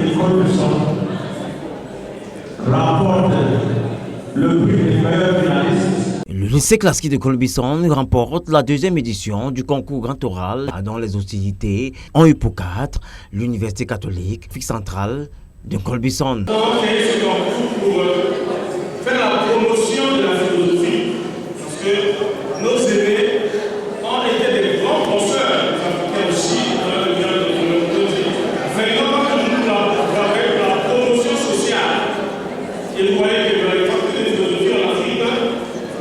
l'école de son remporte le prix des meilleurs finalistes. Le lycée classique de Colbison remporte la deuxième édition du concours grand oral dont les hostilités ont eu pour cadre l'Université catholique centrale de Colbison. On a créé ce concours pour faire la promotion de la philosophie, parce que nos aînés ont été des grands penseurs africains aussi dans le cadre de nos îles. Maintenant que nous travaillons dans la promotion sociale, et vous voyez que dans les facultés de philosophie en Afrique,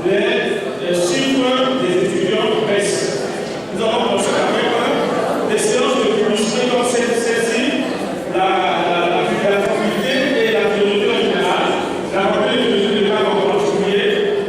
les chiffres des étudiants baissent. Nous avons pensé à faire des séances de publicité comme celle-ci, la faculté et la philosophie en général, la faculté de philosophie en particulier,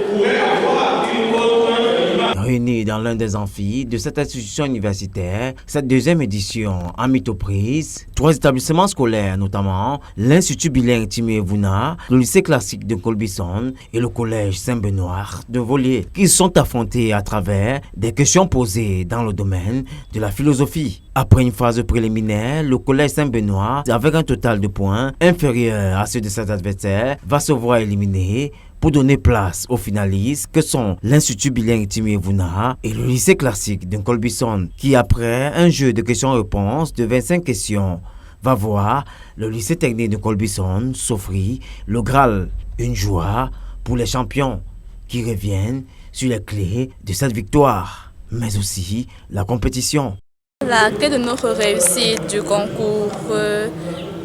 pourrait avoir une autre image. Réunis dans l'un des amphis de cette institution universitaire, cette deuxième édition a mis aux prises 3 établissements scolaires, notamment l'Institut bilingue Timé-Vouna, le lycée classique de Colbison et le collège Saint-Benoît de Volier, qui sont affrontés à travers des questions posées dans le domaine de la philosophie. Après une phase préliminaire, le collège Saint-Benoît, avec un total de points inférieur à ceux de ses adversaires, va se voir éliminé pour donner place aux finalistes que sont l'Institut bilingue Timé-Vouna et le lycée classique de Colbison, qui après un jeu de questions-réponses de 25 questions, va voir le lycée technique de Colbison s'offrir le Graal, une joie pour les champions qui reviennent sur les clés de cette victoire, mais aussi la compétition. La clé de notre réussite du concours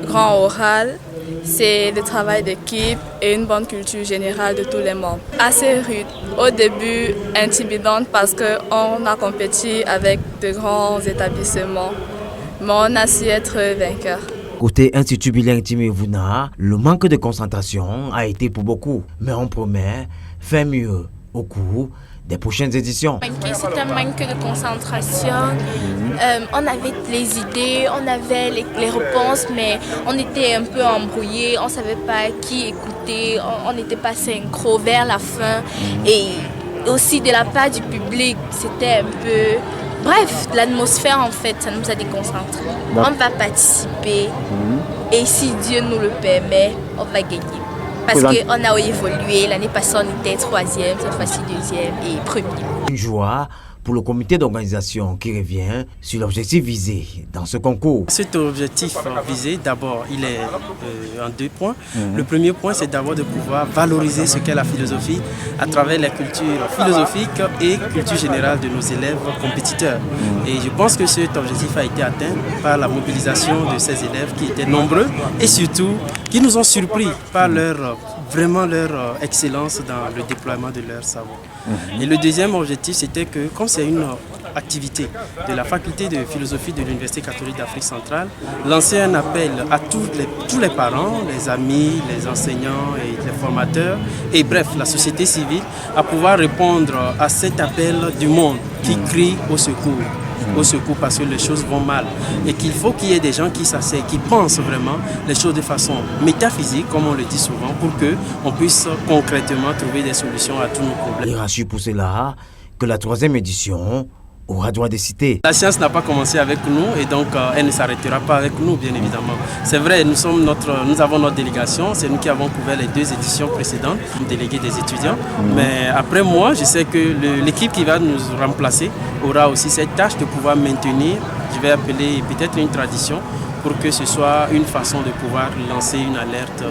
grand oral, c'est le travail d'équipe et une bonne culture générale de tous les membres. Assez rude, au début intimidante parce qu'on a compétit avec de grands établissements, mais on a su être vainqueur. Côté Institut bilingue Timé-Vouna, le manque de concentration a été pour beaucoup, mais on promet faire mieux au cours des prochaines éditions. C'était un manque de concentration. On avait les idées, on avait les réponses, mais on était un peu embrouillés. On ne savait pas qui écouter, on n'était pas synchro vers la fin. Et aussi de la part du public, c'était un peu... Bref, l'atmosphère en fait, ça nous a déconcentrés. On va participer et si Dieu nous le permet, on va gagner. Parce qu'on a évolué, l'année passée on était 3e, cette fois-ci 2e et 1er. Une joie pour le comité d'organisation qui revient sur l'objectif visé dans ce concours. Cet objectif visé, d'abord, il est en 2 points. Le premier point, c'est d'abord de pouvoir valoriser ce qu'est la philosophie à travers les cultures philosophiques et culture générale de nos élèves compétiteurs. Et je pense que cet objectif a été atteint par la mobilisation de ces élèves qui étaient nombreux et surtout qui nous ont surpris par vraiment leur excellence dans le déploiement de leur savoir. Et le deuxième objectif, c'était que, comme c'est une activité de la faculté de philosophie de l'Université catholique d'Afrique centrale, lancer un appel à tous les parents, les amis, les enseignants et les formateurs, et bref, la société civile, à pouvoir répondre à cet appel du monde qui crie au secours. Au secours parce que les choses vont mal et qu'il faut qu'il y ait des gens qui s'asseyent, qui pensent vraiment les choses de façon métaphysique, comme on le dit souvent, pour qu'on puisse concrètement trouver des solutions à tous nos problèmes. Il rassure pour cela que la 3e édition aura droit de citer. La science n'a pas commencé avec nous et donc elle ne s'arrêtera pas avec nous, bien évidemment. C'est vrai, nous avons notre délégation, c'est nous qui avons couvert les 2 éditions précédentes, délégués des étudiants. Mais après moi, je sais que l'équipe qui va nous remplacer aura aussi cette tâche de pouvoir maintenir, je vais appeler peut-être une tradition, pour que ce soit une façon de pouvoir lancer une alerte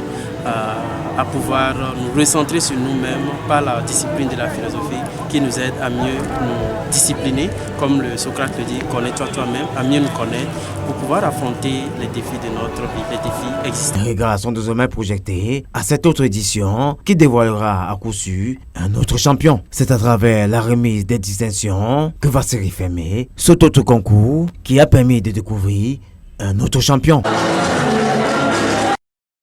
à pouvoir nous recentrer sur nous-mêmes par la discipline de la philosophie qui nous aide à mieux nous discipliner, comme le Socrate le dit, connais-toi toi-même, à mieux nous connaître pour pouvoir affronter les défis de notre vie, les défis existants. Les regards sont désormais projetés à cette autre édition qui dévoilera à coup sûr un autre champion. C'est à travers la remise des distinctions que va se refermer cet autre concours qui a permis de découvrir un autre champion.